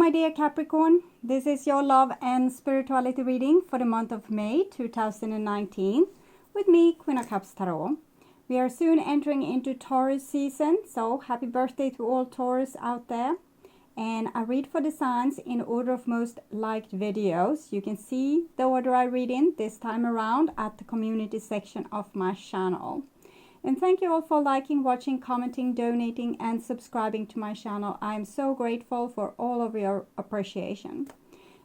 my dear Capricorn, this is your love and spirituality reading for the month of May 2019 with me, Queen of Cups Tarot. We are soon entering into Taurus season, so happy birthday to all Taurus out there. And I read for the signs in order of most liked videos. You can see the order I read in this time around at the community section of my channel. And thank you all for liking, watching, commenting, donating and subscribing to my channel. I am so grateful for all of your appreciation.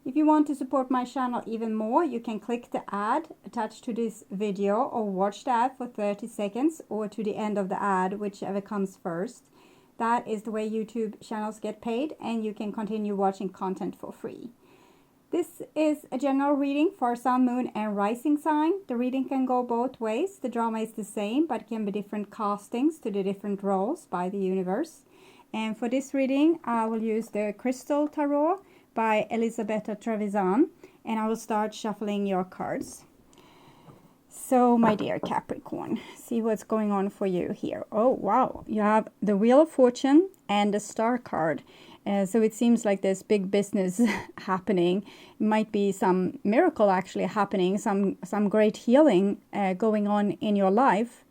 If you want to support my channel even more, you can click the ad attached to this video or watch the ad for 30 seconds or to the end of the ad, whichever comes first. That is the way YouTube channels get paid, and you can continue watching content for free. This is a general reading for Sun, Moon and Rising sign. The reading can go both ways. The drama is the same, but it can be different castings to the different roles by the universe. And for this reading, I will use the Crystal Tarot by Elisabetta Trevisan, and I will start shuffling your cards. So, my dear Capricorn, see what's going on for you here. Oh, wow. You have the Wheel of Fortune and the Star card. So it seems like there's big business happening. It might be some miracle actually happening, some great healing going on in your life.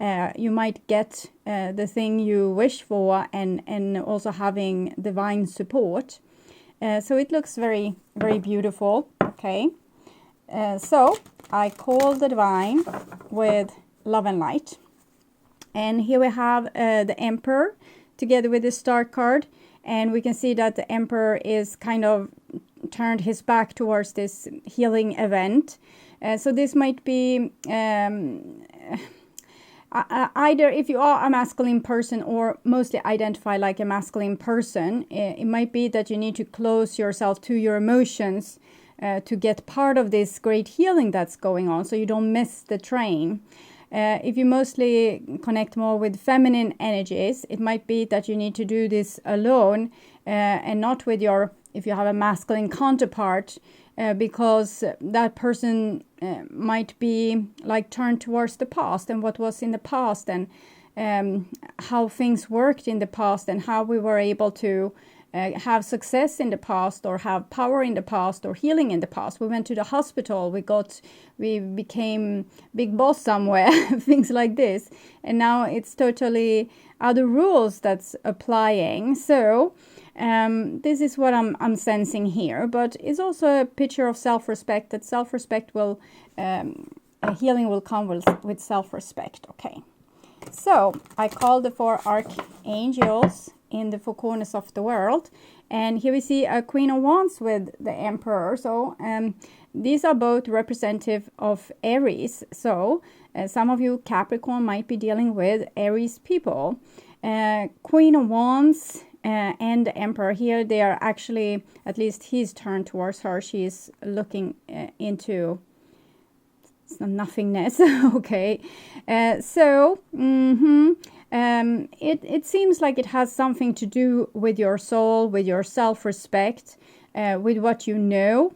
You might get the thing you wish for and also having divine support. So it looks very, very beautiful. Okay. So I call the divine with love and light. And here we have the Emperor together with the Star card. And we can see that the Emperor is kind of turned his back towards this healing event. So this might be either if you are a masculine person or mostly identify like a masculine person, it might be that you need to close yourself to your emotions to get part of this great healing that's going on, so you don't miss the train. If you mostly connect more with feminine energies, it might be that you need to do this alone and not with your, if you have a masculine counterpart, because that person might be like turned towards the past and what was in the past and how things worked in the past and how we were able to have success in the past or have power in the past or healing in the past. We went to the hospital, we became big boss somewhere, things like this. And now it's totally other rules that's applying. So this is what I'm sensing here, but it's also a picture of self-respect, that self-respect will, healing will come with self-respect. Okay. So I call the 4 archangels in the 4 corners of the world, and here we see a Queen of Wands with the Emperor. So these are both representative of Aries. So some of you Capricorn might be dealing with Aries people. Queen of Wands and the Emperor here, they are actually, at least he's turned towards her. She is looking into some nothingness. Okay. It seems like it has something to do with your soul, with your self-respect, with what you know.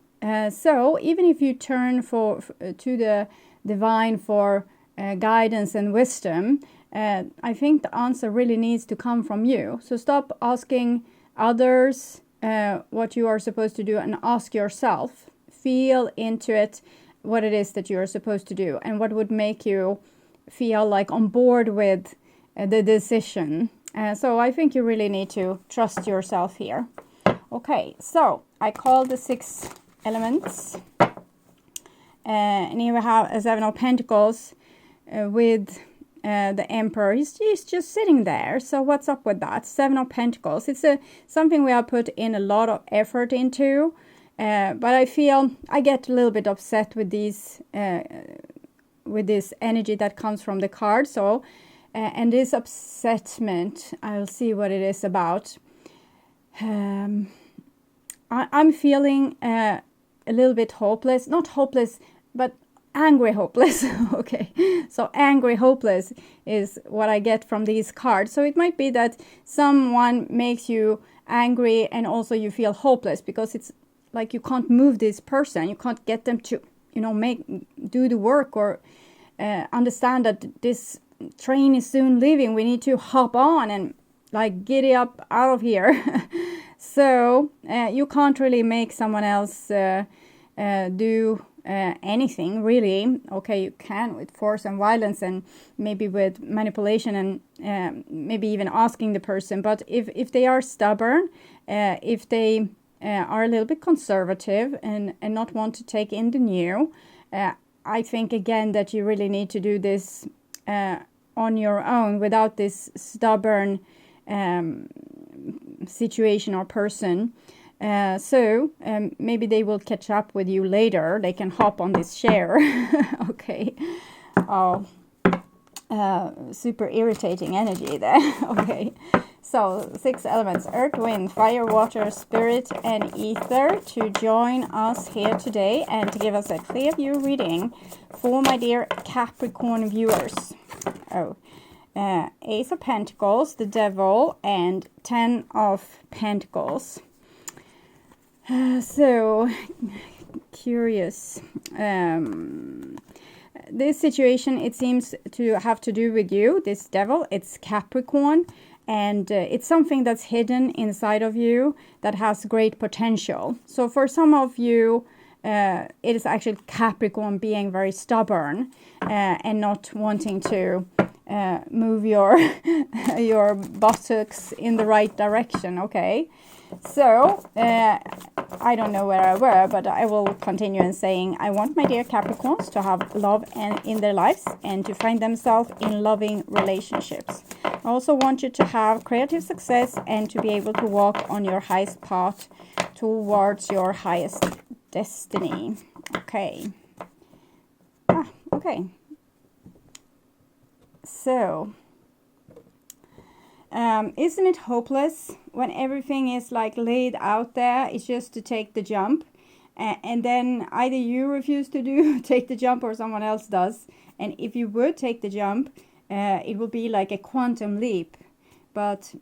So even if you turn to the divine for guidance and wisdom, I think the answer really needs to come from you. So stop asking others what you are supposed to do and ask yourself. Feel into it, what it is that you are supposed to do and what would make you feel like on board with the decision. So I think you really need to trust yourself here. Okay, so I call the 6 elements. And here we have a 7 of Pentacles with the Emperor. He's just sitting there. So what's up with that? 7 of Pentacles. It's something we have put in a lot of effort into. But I feel I get a little bit upset with these with this energy that comes from the card. So and this upsetment, I'll see what it is about. I'm feeling a little bit hopeless, not hopeless, but angry hopeless. Okay, so angry hopeless is what I get from these cards. So it might be that someone makes you angry and also you feel hopeless because it's like you can't move this person, you can't get them to, you know, do the work or understand that this train is soon leaving, we need to hop on and like giddy up out of here. So you can't really make someone else do anything, really. Okay, you can with force and violence, and maybe with manipulation, and maybe even asking the person. But if they are stubborn, if they are a little bit conservative and not want to take in the new, I think again that you really need to do this on your own without this stubborn situation or person. So maybe they will catch up with you later. They can hop on this chair. Okay. Oh, super irritating energy there. Okay. So 6 elements: earth, wind, fire, water, spirit, and ether, to join us here today and to give us a clear view reading for my dear Capricorn viewers. Oh, Ace of Pentacles, the Devil, and 10 of Pentacles. So curious. This situation, it seems to have to do with you, this Devil. It's Capricorn, and it's something that's hidden inside of you that has great potential. So for some of you, it is actually Capricorn being very stubborn and not wanting to move your your buttocks in the right direction. Okay, so I don't know where I were, but I will continue in saying, I want my dear Capricorns to have love and in their lives and to find themselves in loving relationships. I also want you to have creative success and to be able to walk on your highest path towards your highest destiny. Okay. Okay. So, isn't it hopeless when everything is like laid out there? It's just to take the jump, and then either you refuse to take the jump or someone else does. And if you would take the jump, it will be like a quantum leap. But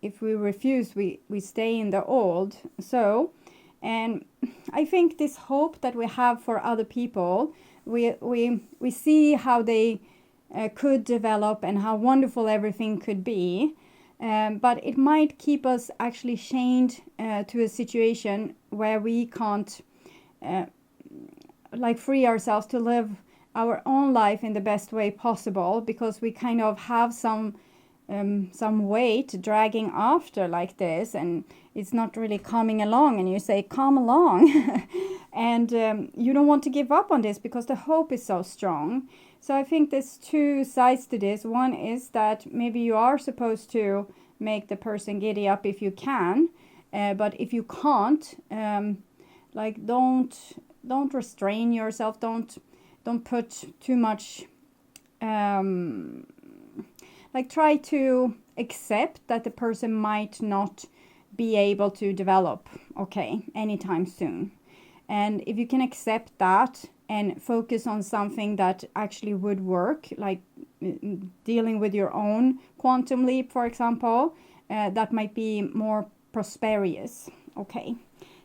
if we refuse, we stay in the old. So, and I think this hope that we have for other people, we see how they could develop and how wonderful everything could be. But it might keep us actually chained to a situation where we can't like free ourselves to live our own life in the best way possible, because we kind of have some weight dragging after like this, and it's not really coming along, and you say, come along. And you don't want to give up on this because the hope is so strong. So I think there's 2 sides to this. One is that maybe you are supposed to make the person giddy up if you can, but if you can't, like don't restrain yourself. Don't put too much. Like try to accept that the person might not be able to develop, okay, anytime soon. And if you can accept that and focus on something that actually would work, like dealing with your own quantum leap, for example, that might be more prosperous. Okay,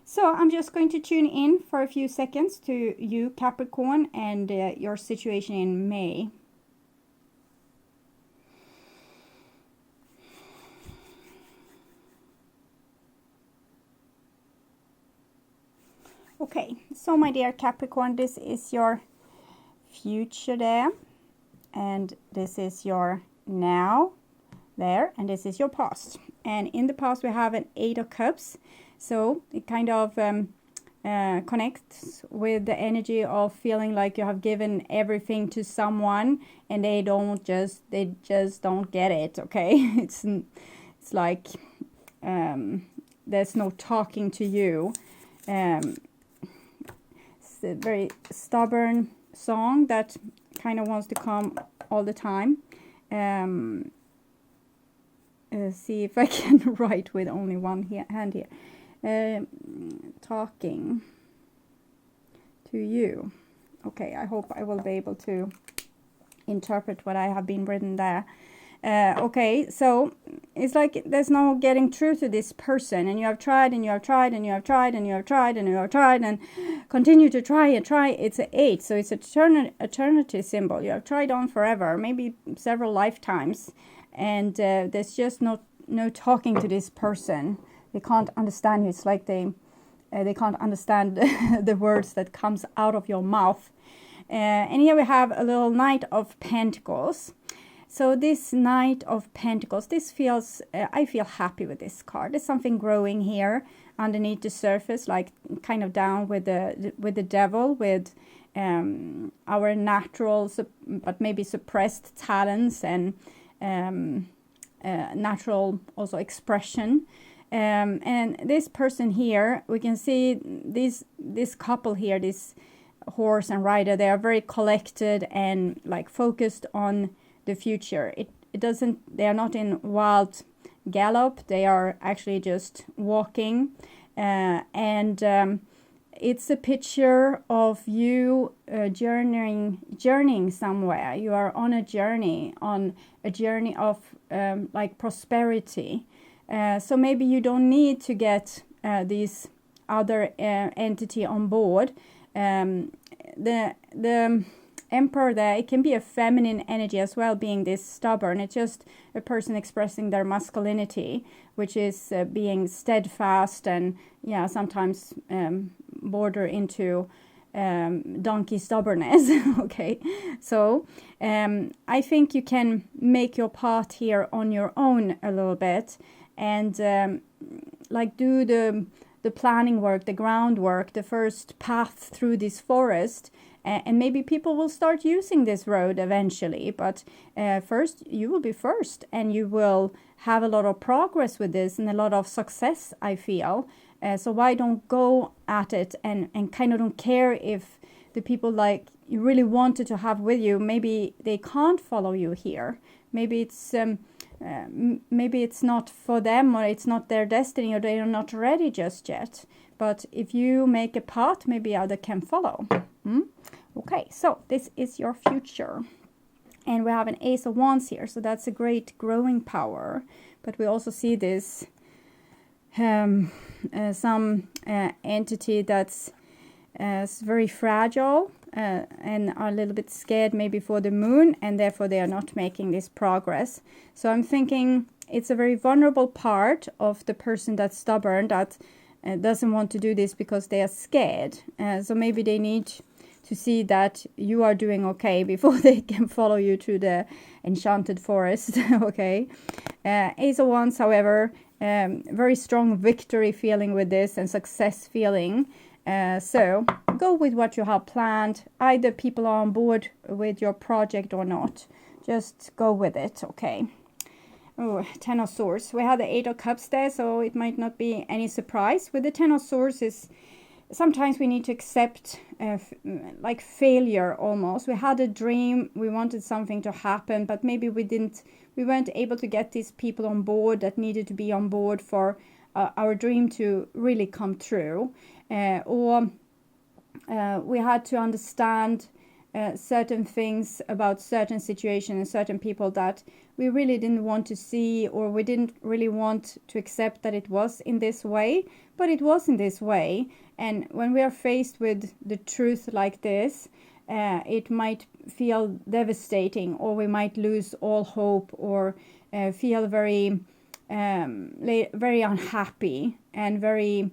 so I'm just going to tune in for a few seconds to you, Capricorn, and your situation in May. Okay, so my dear Capricorn, this is your future there, and this is your now there, and this is your past. And in the past we have an 8 of Cups, so it kind of connects with the energy of feeling like you have given everything to someone and they just don't get it. Okay, it's like there's no talking to you. It's a very stubborn song that kind of wants to come all the time. See if I can write with only one hand here. Talking to you. Okay, I hope I will be able to interpret what I have been written there. Okay, so it's like there's no getting through to this person, and you have tried and you have tried and you have tried and you have tried and you have tried and continue to try and try. It's an 8, so it's an eternity symbol. You have tried on forever, maybe several lifetimes, and there's just no talking to this person. they can't understand you. It's like they can't understand the words that comes out of your mouth. And here we have a little Knight of Pentacles. So this Knight of Pentacles, this feels, I feel happy with this card. There's something growing here underneath the surface, like kind of down with the Devil, with our natural but maybe suppressed talents and natural also expression. And this person here, we can see this couple here, this horse and rider, they are very collected and like focused on the future. They are not in wild gallop, they are actually just walking, and it's a picture of you journeying somewhere. You are on a journey of like prosperity. So maybe you don't need to get this other entity on board. The Emperor there, it can be a feminine energy as well, being this stubborn. It's just a person expressing their masculinity, which is being steadfast and sometimes border into donkey stubbornness. Okay, so I think you can make your part here on your own a little bit, and like do the planning work, the groundwork, the first path through this forest. And maybe people will start using this road eventually, but first you will be first, and you will have a lot of progress with this and a lot of success, I feel. So why don't go at it and kind of don't care if the people like you really wanted to have with you, maybe they can't follow you here. Maybe it's not for them, or it's not their destiny, or they are not ready just yet. But if you make a path, maybe others can follow. Okay, so this is your future. And we have an Ace of Wands here, so that's a great growing power. But we also see this, some entity that's very fragile and are a little bit scared maybe for the moon, and therefore they are not making this progress. So I'm thinking it's a very vulnerable part of the person that's stubborn, that doesn't want to do this because they are scared. So maybe they need to see that you are doing okay before they can follow you to the enchanted forest. Okay. Ace of Wands, however, very strong victory feeling with this and success feeling. So go with what you have planned. Either people are on board with your project or not. Just go with it. Okay. Oh, Ten of Swords. We had the Eight of Cups there, so it might not be any surprise. With the Ten of Swords, is sometimes we need to accept like failure almost. We had a dream, we wanted something to happen, but maybe we weren't able to get these people on board that needed to be on board for our dream to really come true. Or we had to understand certain things about certain situations and certain people that we really didn't want to see, or we didn't really want to accept that it was in this way, but it was in this way. And when we are faced with the truth like this, it might feel devastating, or we might lose all hope, or feel very unhappy and very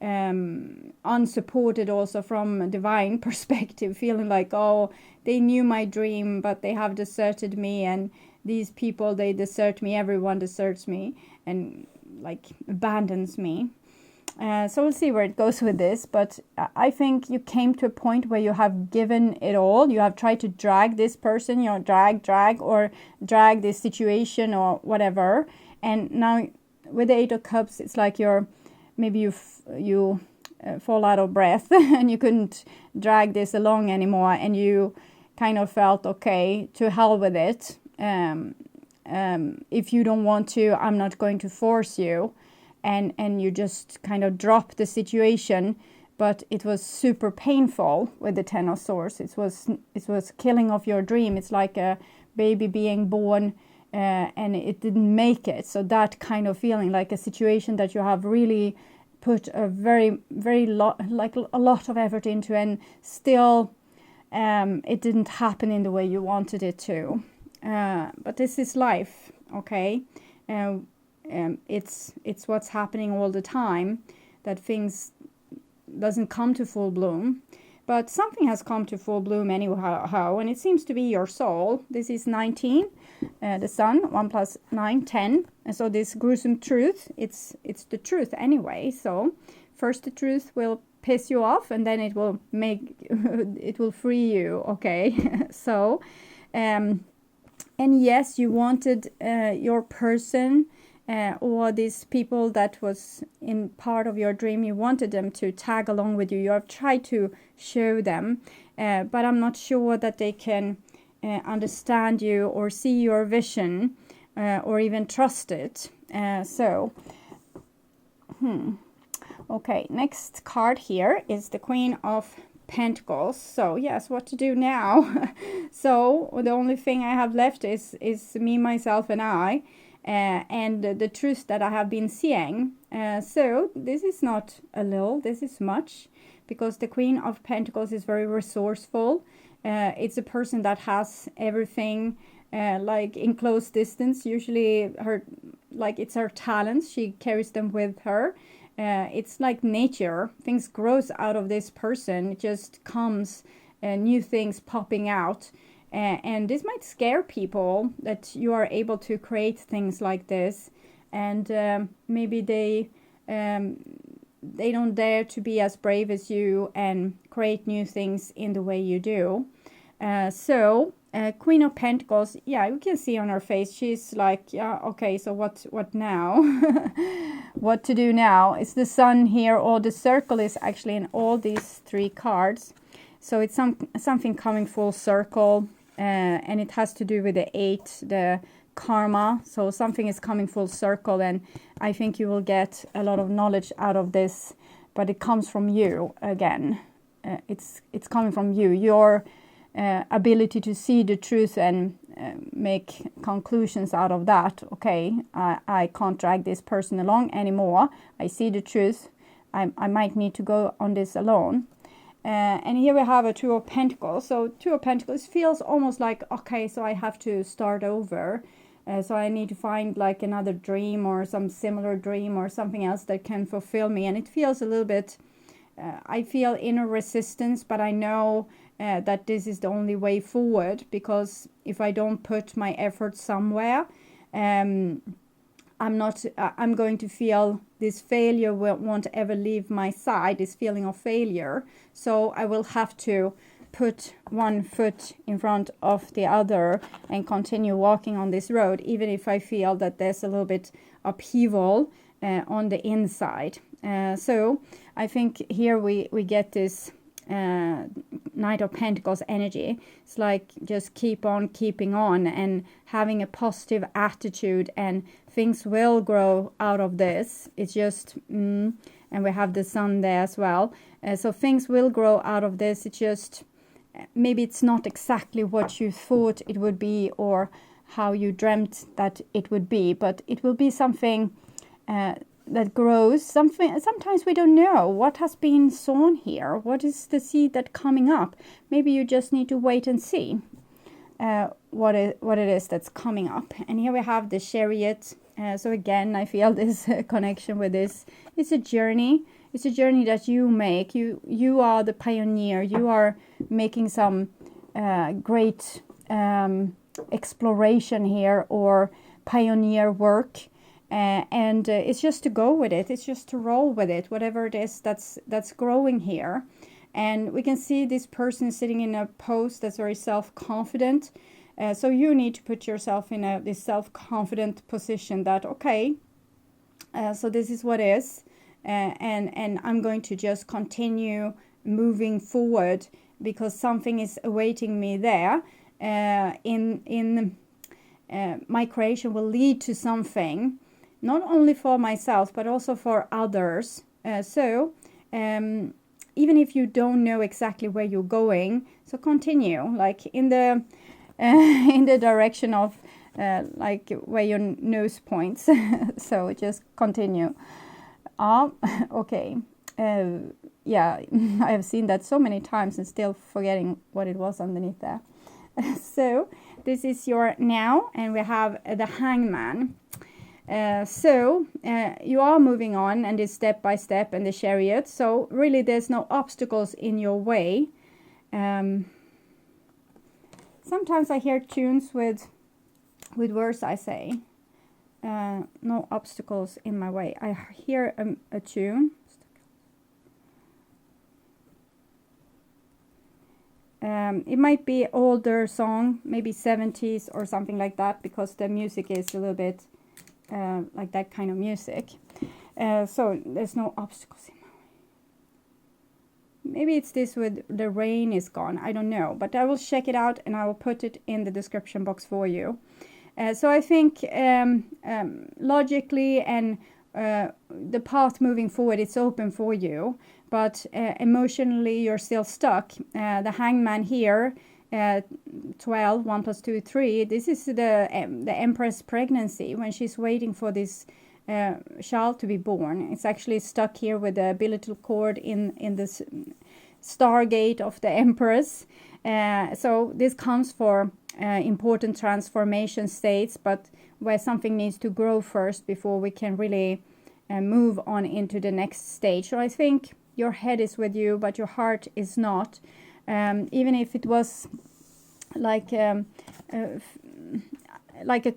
unsupported also from a divine perspective, feeling like, oh, they knew my dream, but they have deserted me, and these people, they desert me, everyone deserts me and like abandons me. So we'll see where it goes with this, but I think you came to a point where you have given it all. You have tried to drag this person, drag this situation or whatever, and now with the Eight of Cups, it's like maybe you fall out of breath and you couldn't drag this along anymore, and you kind of felt, okay, to hell with it. If you don't want to, I'm not going to force you. And you just kind of drop the situation, but it was super painful with the Ten of Swords. It was killing of your dream. It's like a baby being born and it didn't make it. So that kind of feeling, like a situation that you have really put a lot of effort into, and still it didn't happen in the way you wanted it to. But this is life, okay? it's what's happening all the time, that things doesn't come to full bloom. But something has come to full bloom anyhow, and it seems to be your soul. This is 19, the sun, 1 plus 9, 10. And so this gruesome truth, it's the truth anyway. So first the truth will piss you off, and then it will it will free you, okay? So, and yes, you wanted your person, or these people that was in part of your dream, you wanted them to tag along with you. You have tried to show them, but I'm not sure that they can understand you or see your vision, or even trust it. Okay, next card here is the Queen of Pentacles. So yes, what to do now? So the only thing I have left is me, myself, and I. And the truth that I have been seeing. So this is not a little, this is much, because the Queen of Pentacles is very resourceful. It's a person that has everything like in close distance. Usually it's her talents, she carries them with her. It's like nature, things grows out of this person. It just comes, new things popping out. And this might scare people, that you are able to create things like this, and maybe they don't dare to be as brave as you and create new things in the way you do. Queen of Pentacles, yeah, you can see on her face, she's like, yeah, okay, so what now? What to do now? It's the sun here, or the circle is actually in all these 3 cards. So it's something coming full circle. And it has to do with the 8, the karma. So something is coming full circle, and I think you will get a lot of knowledge out of this, but it comes from you again. It's coming from you, your ability to see the truth and make conclusions out of that. Okay, I can't drag this person along anymore. I see the truth. I might need to go on this alone. And here we have a Two of Pentacles. So Two of Pentacles feels almost like, okay, so I have to start over. So I need to find like another dream or some similar dream or something else that can fulfill me. And it feels a little bit, I feel inner resistance, but I know that this is the only way forward, because if I don't put my effort somewhere, I'm going to feel this failure won't ever leave my side, this feeling of failure. So I will have to put one foot in front of the other and continue walking on this road, even if I feel that there's a little bit upheaval on the inside. So I think here we get this Knight of Pentacles energy. It's like just keep on keeping on and having a positive attitude, and things will grow out of this. It's just and we have the sun there as well, so things will grow out of this. It's just maybe it's not exactly what you thought it would be or how you dreamt that it would be, but it will be something that grows. Sometimes we don't know what has been sown here. What is the seed that coming up? Maybe you just need to wait and see what it is that's coming up. And here we have the Chariot. So again, I feel this connection with this. It's a journey. It's a journey that you make. You are the pioneer. You are making some great exploration here, or pioneer work. And it's just to go with it. It's just to roll with it, whatever it is that's growing here. And we can see this person sitting in a pose that's very self-confident. So you need to put yourself in this self-confident position that, okay, so this is what is. And I'm going to just continue moving forward, because something is awaiting me there. My creation will lead to something, not only for myself, but also for others. Even if you don't know exactly where you're going, so continue, like in the direction of like where your nose points. So just continue. Okay. Yeah, I have seen that so many times and still forgetting what it was underneath there. So this is your now, and we have the Hangman. So you are moving on, and it's step by step, and the Chariot. So really, there's no obstacles in your way. Sometimes I hear tunes with words I say. No obstacles in my way. I hear a tune. It might be older song, maybe 70s or something like that, because the music is a little bit like that kind of music. So there's no obstacles in my way. Maybe it's this with the rain is gone. I don't know, but I will check it out and I will put it in the description box for you. So I think logically and the path moving forward, it's open for you, but emotionally you're still stuck. The Hangman here, 12, 1 + 2, 3. This is the Empress pregnancy, when she's waiting for this child to be born. It's actually stuck here with the umbilical cord in this stargate of the Empress. So this comes for important transformation states, but where something needs to grow first before we can really move on into the next stage. So I think your head is with you, but your heart is not. Even if it was like a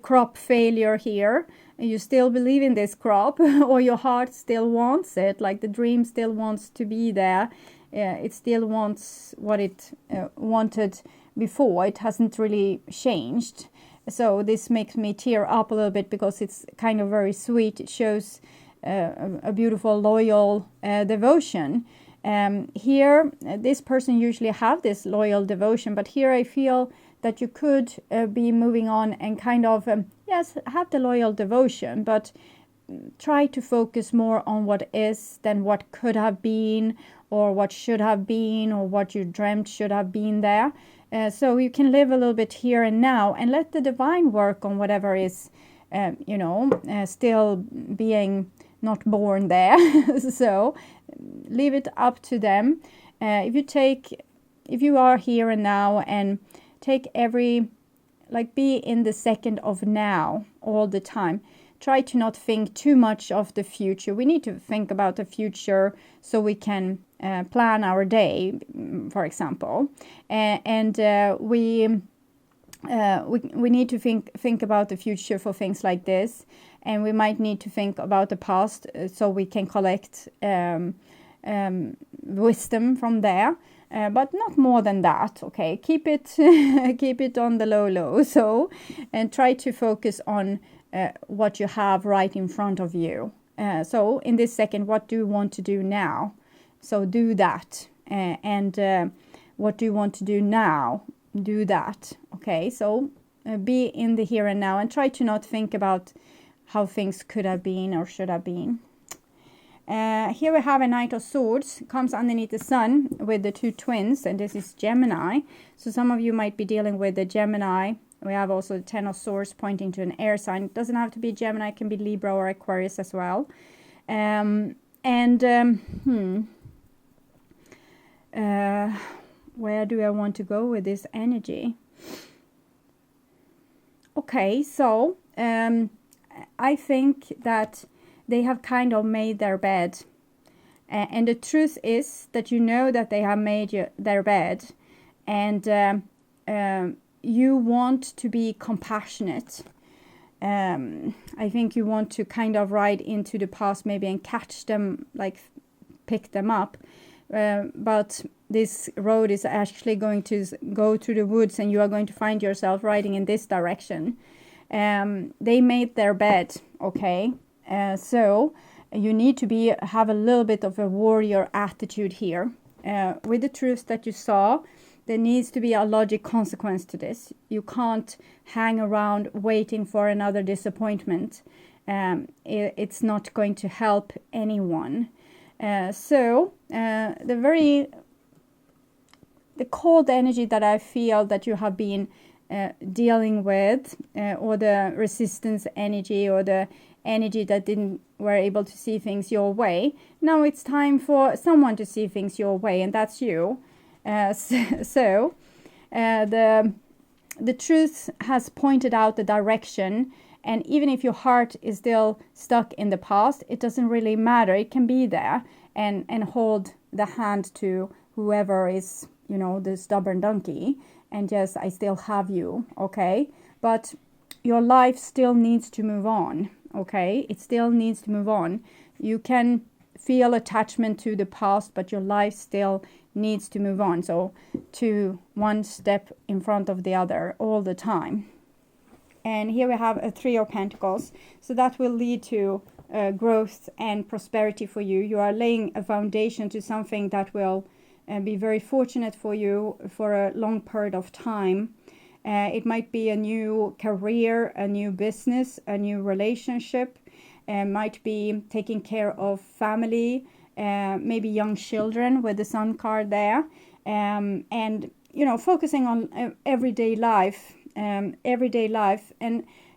crop failure here, you still believe in this crop, or your heart still wants it, like the dream still wants to be there. It still wants what it wanted before. It hasn't really changed. So this makes me tear up a little bit, because it's kind of very sweet. It shows a beautiful, loyal devotion. Here, this person usually have this loyal devotion, but here I feel that you could be moving on and kind of, yes, have the loyal devotion, but try to focus more on what is than what could have been, or what should have been, or what you dreamt should have been there. So you can live a little bit here and now, and let the divine work on whatever is, still being not born there. So leave it up to them. If you are here and now, and take be in the second of now all the time. Try to not think too much of the future. We need to think about the future so we can plan our day, for example. We need to think about the future for things like this, and we might need to think about the past so we can collect wisdom from there. But not more than that. Okay, keep it on the low. So, and try to focus on what you have right in front of you. So in this second, what do you want to do now? So do that. And what do you want to do now? Do that. Okay, so be in the here and now, and try to not think about how things could have been or should have been. Here we have a Knight of Swords, comes underneath the Sun with the two twins, and this is Gemini. So some of you might be dealing with the Gemini. We have also the Ten of Swords pointing to an air sign. It doesn't have to be Gemini, it can be Libra or Aquarius as well. Where do I want to go with this energy? Okay, so I think that they have kind of made their bed. And the truth is that you know that they have made their bed. And you want to be compassionate. I think you want to kind of ride into the past maybe and catch them, like pick them up. But this road is actually going to go through the woods, and you are going to find yourself riding in this direction. They made their bed, okay? So you need to have a little bit of a warrior attitude here. With the truth that you saw, there needs to be a logic consequence to this. You can't hang around waiting for another disappointment. It's not going to help anyone. So the cold energy that I feel that you have been dealing with, or the resistance energy, or the energy that were able to see things your way. Now it's time for someone to see things your way, and that's you. The truth has pointed out the direction, And even if your heart is still stuck in the past, it doesn't really matter. It can be there and hold the hand to whoever is, you know, the stubborn donkey, and just, I still have you, okay? But your life still needs to move on, okay? It still needs to move on. You can feel attachment to the past, but your life still needs to move on. So to one step in front of the other all the time. And here we have a 3 of Pentacles. So that will lead to growth and prosperity for you. You are laying a foundation to something that will be very fortunate for you for a long period of time. It might be a new career, a new business, a new relationship. Might be taking care of family, maybe young children with the Sun card there. And, you know, focusing on everyday life, and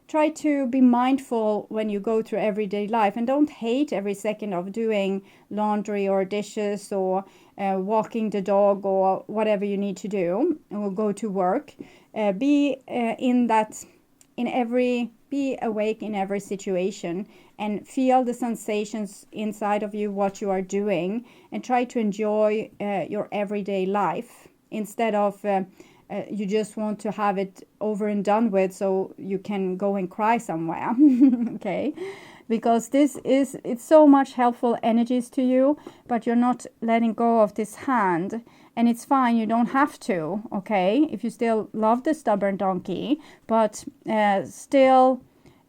try to be mindful when you go through everyday life, and don't hate every second of doing laundry or dishes or walking the dog or whatever you need to do, or go to work. Be awake in every situation, and feel the sensations inside of you, what you are doing, and try to enjoy your everyday life, instead of you just want to have it over and done with so you can go and cry somewhere. Okay, because it's so much helpful energies to you, but you're not letting go of this hand. And it's fine, you don't have to, okay, if you still love the stubborn donkey, but still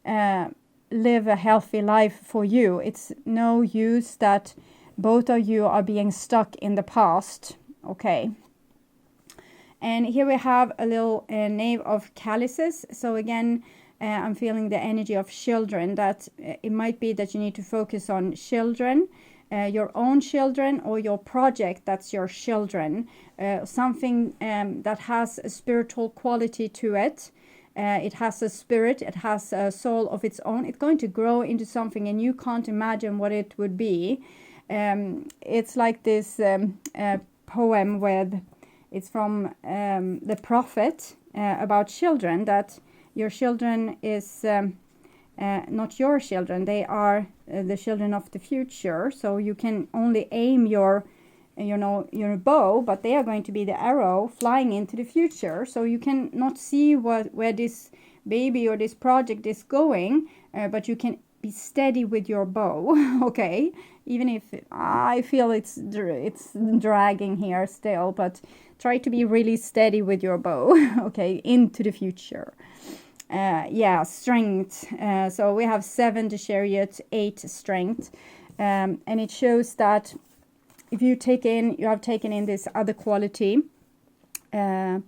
live a healthy life for you. It's no use that both of you are being stuck in the past, okay. And here we have a little Knave of Chalices. So again, I'm feeling the energy of children, that it might be that you need to focus on children, your own children, or your project that's your children, something that has a spiritual quality to it. It has a spirit, it has a soul of its own. It's going to grow into something, and you can't imagine what it would be. It's like this poem with, it's from the prophet about children, that your children is not your children, they are the children of the future. So you can only aim your bow, but they are going to be the arrow flying into the future. So you can not see where this baby or this project is going, but you can be steady with your bow. Okay, even if I feel it's dragging here still, but try to be really steady with your bow. Okay, into the future. Strength. So we have 7 the Chariot, 8 strength, and it shows that if you have taken in this other quality, air,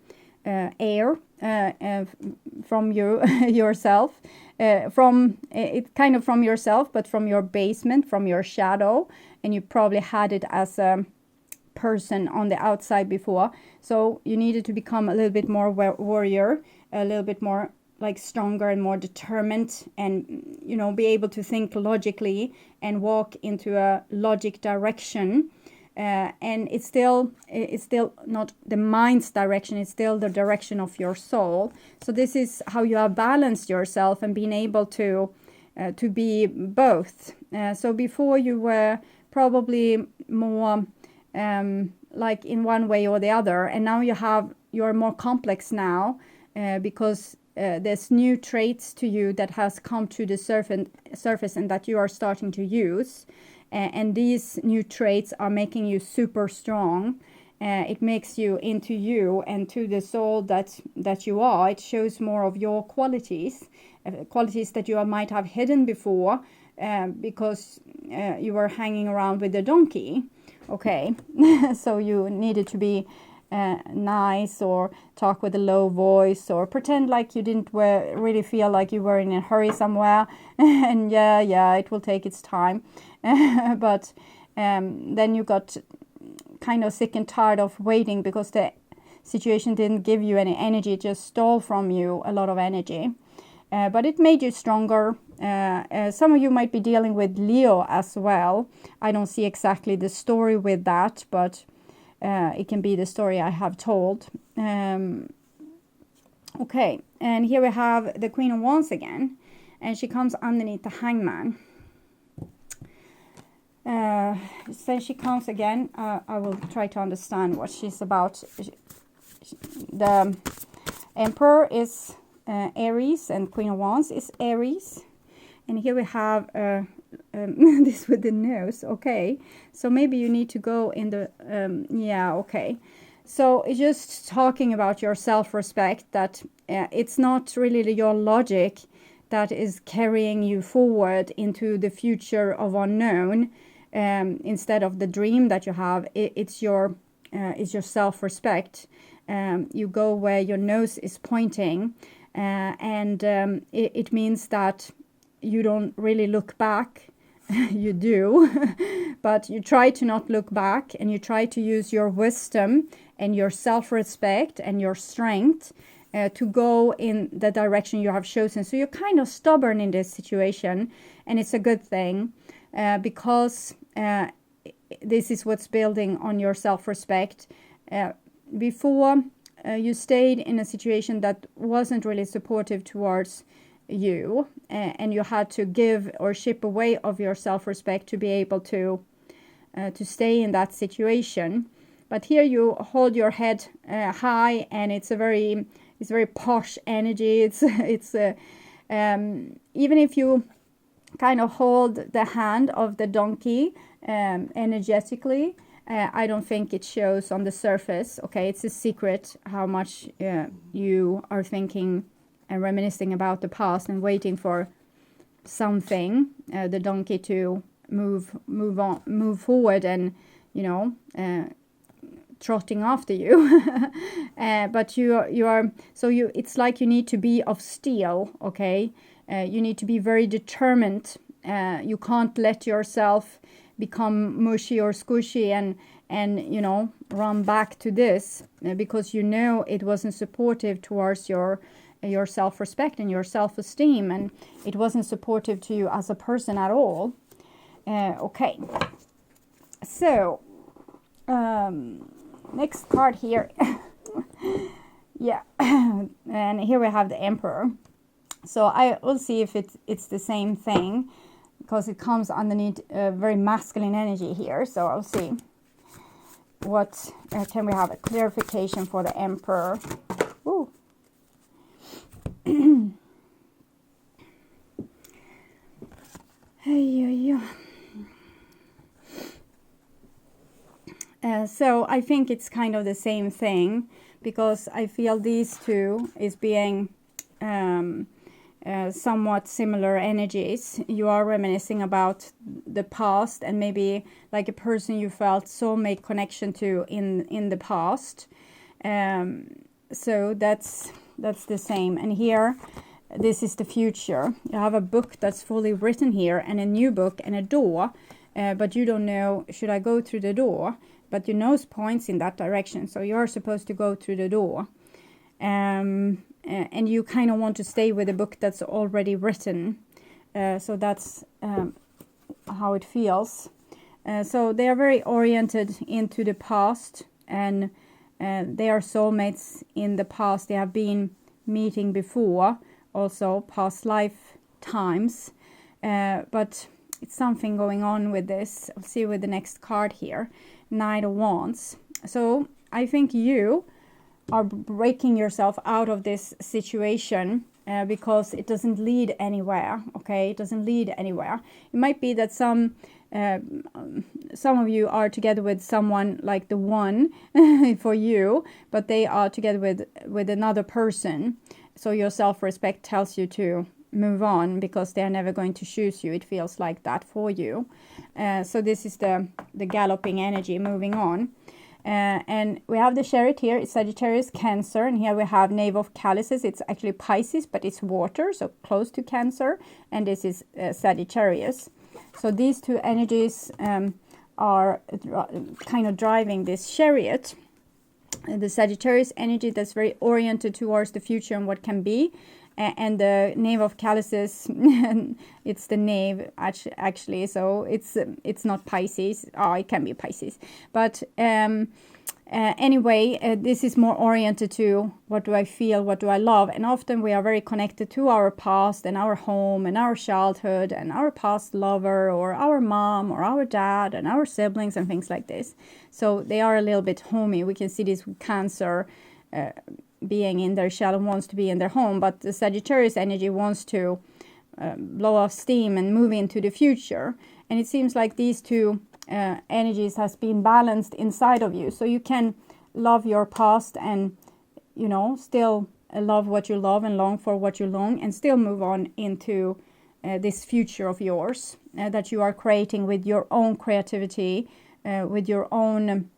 from yourself, from yourself, but from your basement, from your shadow, and you probably had it as a person on the outside before. So you needed to become a little bit more warrior, a little bit more like stronger and more determined, and be able to think logically and walk into a logic direction. And it's still not the mind's direction, it's still the direction of your soul. So this is how you have balanced yourself and been able to be both. So before you were probably more like in one way or the other, and now you're more complex now, because there's new traits to you that has come to the surface and that you are starting to use. And these new traits are making you super strong. It makes you into you and to the soul that you are. It shows more of your qualities that you might have hidden before, because you were hanging around with the donkey. Okay, so you needed to be nice, or talk with a low voice, or pretend like you didn't really feel like you were in a hurry somewhere. And it will take its time. But then you got kind of sick and tired of waiting, because the situation didn't give you any energy, it just stole from you a lot of energy. But it made you stronger. Some of you might be dealing with Leo as well. I don't see exactly the story with that, but it can be the story I have told. Okay, and here we have the Queen of Wands again. and she comes underneath the Hangman. So she comes again. I will try to understand what she's about. The Emperor is Aries, and Queen of Wands is Aries. And here we have this with the nose. Okay, so maybe you need to go in the yeah, okay. So it's just talking about your self-respect, that it's not really your logic that is carrying you forward into the future of unknown, instead of the dream that you have. It's your self-respect. You go where your nose is pointing, and it means that you don't really look back. You do, but you try to not look back, and you try to use your wisdom and your self-respect and your strength to go in the direction you have chosen. So you're kind of stubborn in this situation, and it's a good thing, because this is what's building on your self-respect. Before, you stayed in a situation that wasn't really supportive towards you, and you had to give or chip away of your self-respect to be able to stay in that situation. But here you hold your head high, and it's very posh energy. It's even if you kind of hold the hand of the donkey energetically, I don't think it shows on the surface. Okay, it's a secret how much you are thinking and reminiscing about the past and waiting for something, the donkey, to move forward, and trotting after you. But you are so it's like you need to be of steel. Okay, you need to be very determined. You can't let yourself become mushy or squishy and run back to this, because it wasn't supportive towards your self-respect and your self-esteem, and it wasn't supportive to you as a person at all. Okay, so next card here. Yeah. And here we have the Emperor. So I will see if it's the same thing, because it comes underneath very masculine energy here. So I'll see what can we have a clarification for the Emperor. Ooh. So I think it's kind of the same thing, because I feel these two is being somewhat similar energies. You are reminiscing about the past, and maybe like a person you felt soulmate connection to in the past. So that's the same. And here, this is the future. You have a book that's fully written here, and a new book, and a door, but you don't know, should I go through the door? But your nose points in that direction, so you're supposed to go through the door. And you kind of want to stay with a book that's already written. So that's how it feels. So they are very oriented into the past, and they are soulmates in the past. They have been meeting before, also past lifetimes. But it's something going on with this. I'll see with the next card here. Knight of Wands. So I think you are breaking yourself out of this situation because it doesn't lead anywhere. Okay, it doesn't lead anywhere. It might be that some of you are together with someone like the one for you, but they are together with another person. So your self-respect tells you to move on, because they are never going to choose you. It feels like that for you. So this is the galloping energy moving on. And we have the Chariot here. It's Sagittarius, Cancer, and here we have Knave of Chalices. It's actually Pisces, but it's water, so close to Cancer, and this is Sagittarius. So these two energies are kind of driving this Chariot. The Sagittarius energy that's very oriented towards the future and what can be, and the Knave of Chalices, it's the Knave actually, so it's not Pisces. Oh, it can be Pisces, but Anyway, this is more oriented to what do I feel, what do I love, and often we are very connected to our past and our home and our childhood and our past lover or our mom or our dad and our siblings and things like this. So they are a little bit homey. We can see this with Cancer being in their shell and wants to be in their home, but the Sagittarius energy wants to blow off steam and move into the future. And it seems like these two energies has been balanced inside of you, so you can love your past and still love what you love and long for what you long, and still move on into this future of yours that you are creating with your own creativity, with your own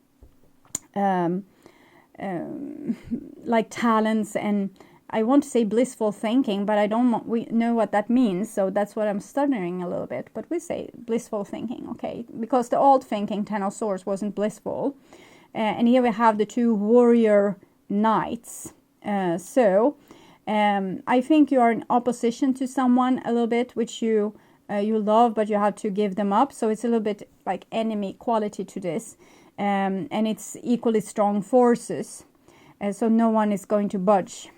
like talents, and I want to say blissful thinking, but I don't know what that means, so that's what I'm stuttering a little bit. But we say blissful thinking, okay? Because the old thinking, Ten of Swords, wasn't blissful. And here we have the two warrior knights. I think you are in opposition to someone a little bit, which you love, but you have to give them up. So it's a little bit like enemy quality to this. And it's equally strong forces. So no one is going to budge.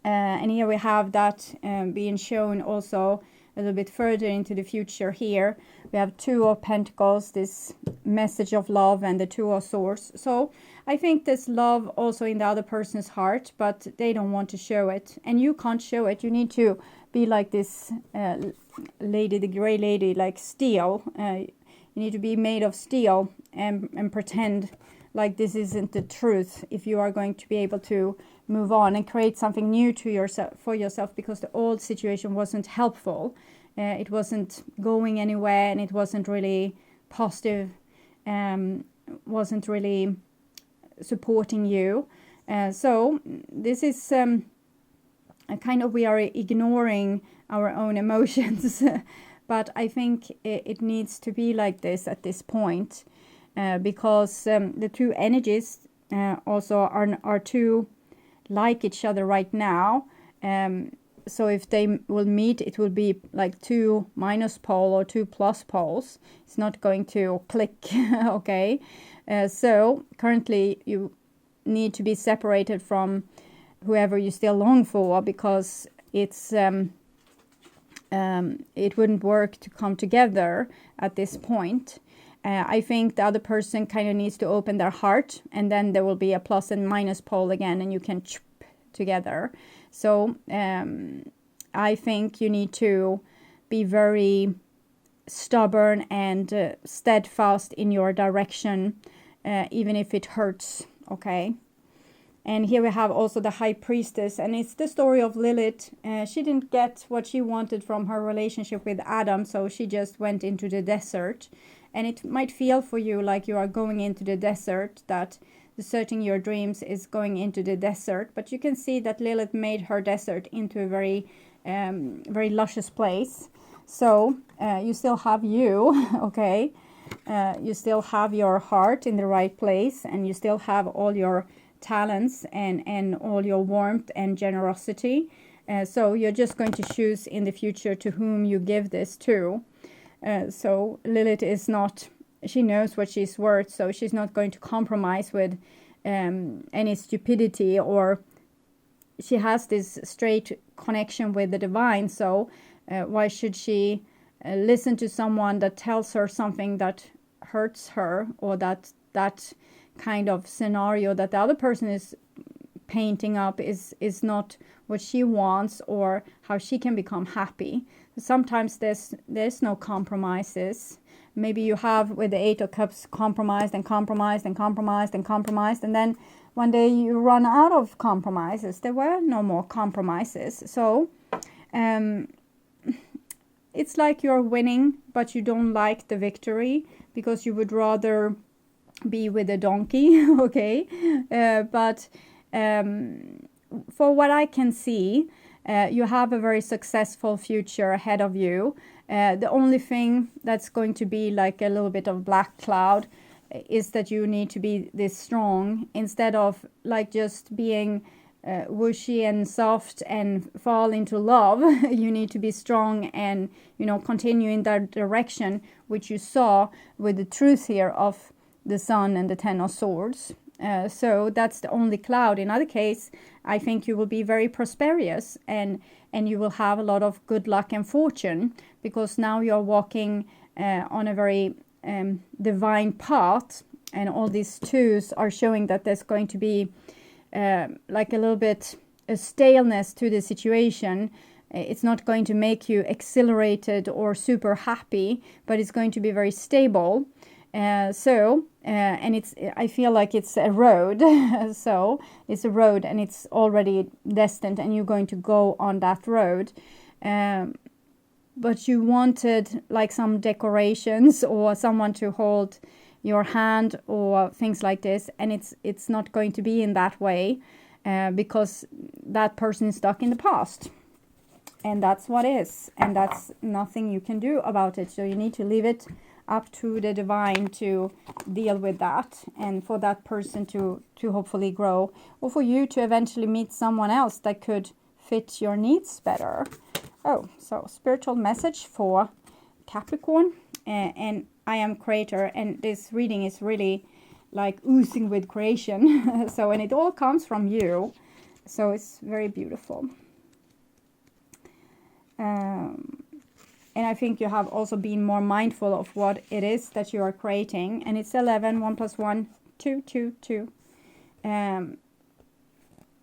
And here we have that being shown also a little bit further into the future here. We have Two of Pentacles, this message of love, and the Two of Swords. So I think there's love also in the other person's heart, but they don't want to show it. And you can't show it. You need to be like this lady, the gray lady, like steel. You need to be made of steel and pretend like this isn't the truth if you are going to be able to move on and create something new to yourself, for yourself, because the old situation wasn't helpful. It wasn't going anywhere, and it wasn't really positive, wasn't really supporting you. So this is a kind of, we are ignoring our own emotions. But I think it needs to be like this at this point, because the two energies also are two like each other right now. So if they will meet, it will be like two minus pole or two plus poles. It's not going to click, okay? So currently you need to be separated from whoever you still long for, because it's it wouldn't work to come together at this point. I think the other person kind of needs to open their heart, and then there will be a plus and minus pole again, and you can chip together. So I think you need to be very stubborn and steadfast in your direction, even if it hurts, okay? And here we have also the High Priestess, and it's the story of Lilith. She didn't get what she wanted from her relationship with Adam, so she just went into the desert. And it might feel for you like you are going into the desert, that deserting your dreams is going into the desert. But you can see that Lilith made her desert into a very, very luscious place. So you still have you, okay? You still have your heart in the right place, and you still have all your talents and all your warmth and generosity. So you're just going to choose in the future to whom you give this to. So Lilith is not, she knows what she's worth, so she's not going to compromise with any stupidity, or she has this straight connection with the divine. So why should she listen to someone that tells her something that hurts her, or that kind of scenario that the other person is painting up is not what she wants, or how she can become happy. Sometimes there's no compromises. Maybe you have with the Eight of Cups compromised and compromised and compromised and compromised, and then one day you run out of compromises. There were no more compromises. So it's like you're winning, but you don't like the victory, because you would rather be with a donkey, okay? But for what I can see, you have a very successful future ahead of you. The only thing that's going to be like a little bit of black cloud is that you need to be this strong, instead of like just being whooshy and soft and fall into love. You need to be strong and, continue in that direction, which you saw with the truth here of the Sun and the Ten of Swords. So that's the only cloud. In other case, I think you will be very prosperous, and you will have a lot of good luck and fortune, because now you're walking on a very divine path, and all these twos are showing that there's going to be like a little bit a staleness to the situation. It's not going to make you exhilarated or super happy, but it's going to be very stable. And I feel like it's a road. So it's a road, and it's already destined, and you're going to go on that road. But you wanted like some decorations or someone to hold your hand or things like this, and it's not going to be in that way, because that person is stuck in the past. And that's what is, and that's nothing you can do about it. So you need to leave it up to the divine to deal with that, and for that person to hopefully grow, or for you to eventually meet someone else that could fit your needs better. Oh, so spiritual message for Capricorn, and I am creator, and this reading is really like oozing with creation. So, and it all comes from you, so it's very beautiful. And I think you have also been more mindful of what it is that you are creating. And it's 11, 1 + 1, 2, 2, 2.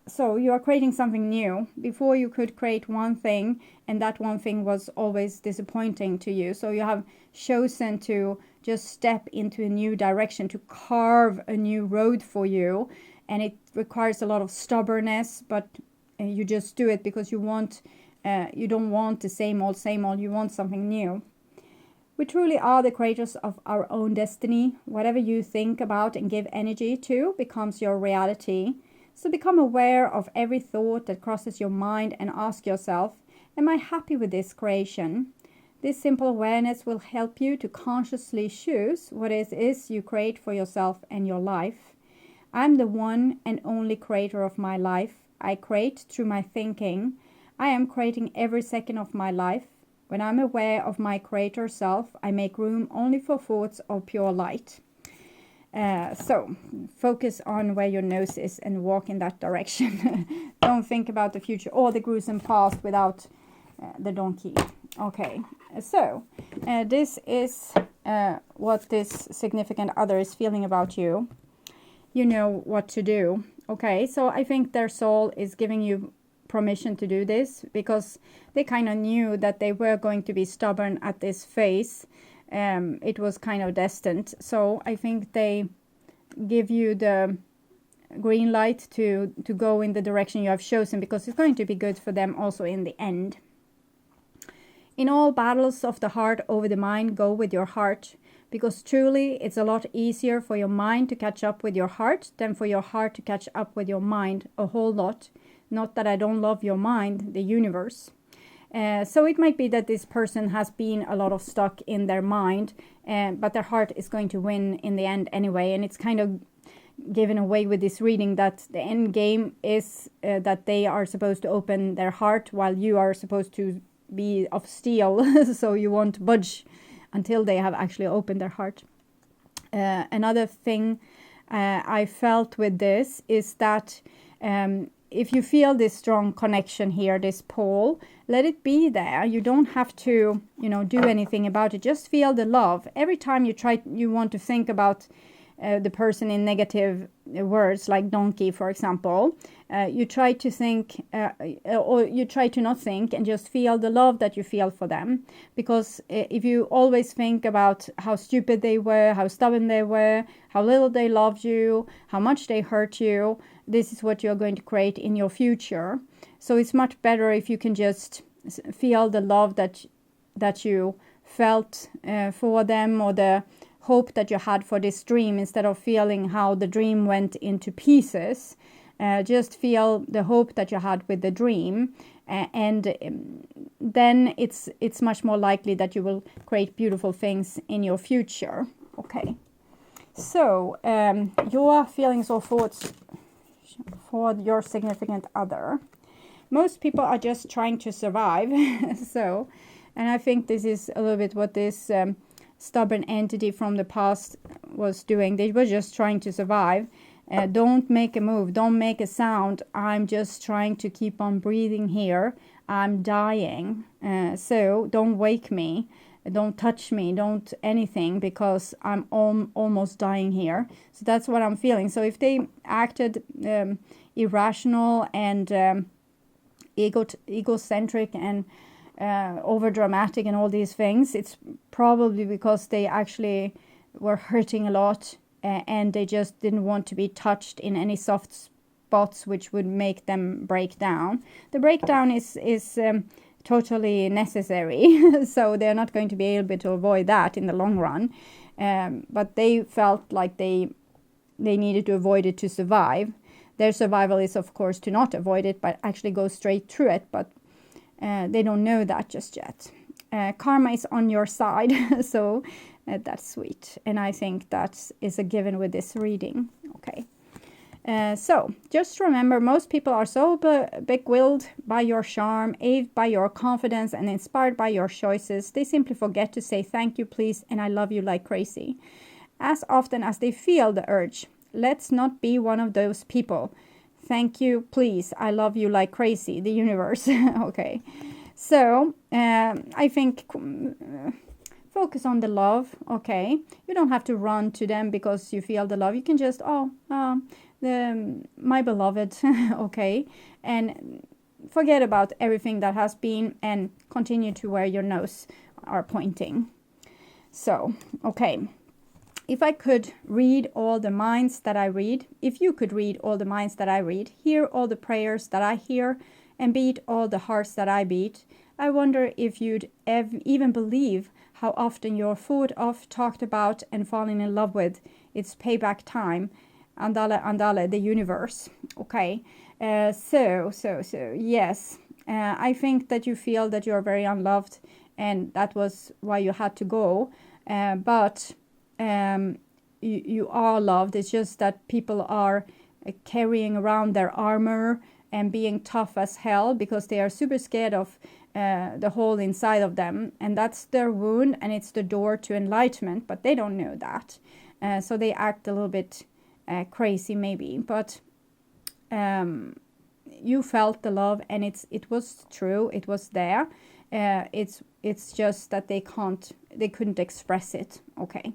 So you are creating something new. Before you could create one thing, and that one thing was always disappointing to you. So you have chosen to just step into a new direction, to carve a new road for you. And it requires a lot of stubbornness, but you just do it because you want... you don't want the same old, you want something new. We truly are the creators of our own destiny. Whatever you think about and give energy to becomes your reality. So become aware of every thought that crosses your mind and ask yourself, am I happy with this creation? This simple awareness will help you to consciously choose what it is you create for yourself and your life. I'm the one and only creator of my life. I create through my thinking. I am creating every second of my life. When I'm aware of my creator self, I make room only for thoughts of pure light. So focus on where your nose is and walk in that direction. Don't think about the future or the gruesome past without the donkey. Okay, so this is what this significant other is feeling about you. You know what to do. Okay, so I think their soul is giving you permission to do this, because they kind of knew that they were going to be stubborn at this phase. It was kind of destined. So I think they give you the green light to go in the direction you have chosen, because it's going to be good for them also in the end. In all battles of the heart over the mind, go with your heart, because truly it's a lot easier for your mind to catch up with your heart than for your heart to catch up with your mind, a whole lot. Not that I don't love your mind, the universe. So it might be that this person has been a lot of stuck in their mind, but their heart is going to win in the end anyway. And it's kind of given away with this reading that the end game is that they are supposed to open their heart, while you are supposed to be of steel. So you won't budge until they have actually opened their heart. Another thing I felt with this is that if you feel this strong connection here, this pole, let it be there. You don't have to, do anything about it. Just feel the love. Every time you want to think about the person in negative words, like donkey, for example, you try to think, or you try to not think, and just feel the love that you feel for them. Because if you always think about how stupid they were, how stubborn they were, how little they loved you, how much they hurt you, this is what you're going to create in your future. So it's much better if you can just feel the love that you felt for them, or the hope that you had for this dream, instead of feeling how the dream went into pieces. Just feel the hope that you had with the dream, and then it's much more likely that you will create beautiful things in your future. Okay, so your feelings or thoughts for your significant other. Most people are just trying to survive. And I think this is a little bit what this stubborn entity from the past was doing. They were just trying to survive. Don't make a move, don't make a sound. I'm just trying to keep on breathing here. I'm dying. So don't wake me. Don't touch me. Don't anything, because I'm almost dying here. So that's what I'm feeling. So if they acted irrational and egocentric and over dramatic and all these things, it's probably because they actually were hurting a lot, and they just didn't want to be touched in any soft spots which would make them break down. The breakdown is totally necessary, so they're not going to be able to avoid that in the long run, but they felt like they needed to avoid it to survive. Their survival is, of course, to not avoid it, but actually go straight through it, but they don't know that just yet. Karma is on your side, so that's sweet. And I think that is a given with this reading. Okay. So just remember, most people are so big-willed by your charm, awed by your confidence, and inspired by your choices. They simply forget to say thank you, please, and I love you like crazy. As often as they feel the urge, let's not be one of those people. Thank you, please, I love you like crazy, the universe. Okay. So I think focus on the love. Okay. You don't have to run to them because you feel the love. You can just, my beloved. Okay. And forget about everything that has been and continue to where your nose are pointing. So, okay. If I could read all the minds that I read, if you could read all the minds that I read, hear all the prayers that I hear, and beat all the hearts that I beat, I wonder if you'd even believe how often you're thought of, talked about, and fallen in love with. It's payback time. Andale, andale, the universe. Okay. So, yes. I think that you feel that you're very unloved, and that was why you had to go. But you are loved. It's just that people are carrying around their armor and being tough as hell because they are super scared of the hole inside of them, and that's their wound, and it's the door to enlightenment, but they don't know that. So they act a little bit crazy maybe, but you felt the love, and it was true, it was there. It's just that they couldn't express it. Okay.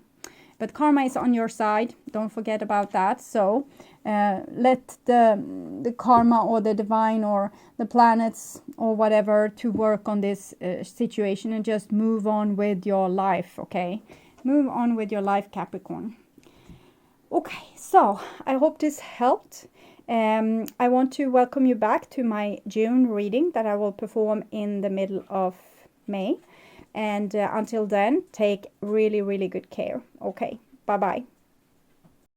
But karma is on your side. Don't forget about that. So let the karma or the divine or the planets or whatever to work on this situation, and just move on with your life. Okay. Move on with your life, Capricorn. Okay. So I hope this helped. I want to welcome you back to my June reading that I will perform in the middle of May. And until then, take really, really good care. Okay, bye-bye.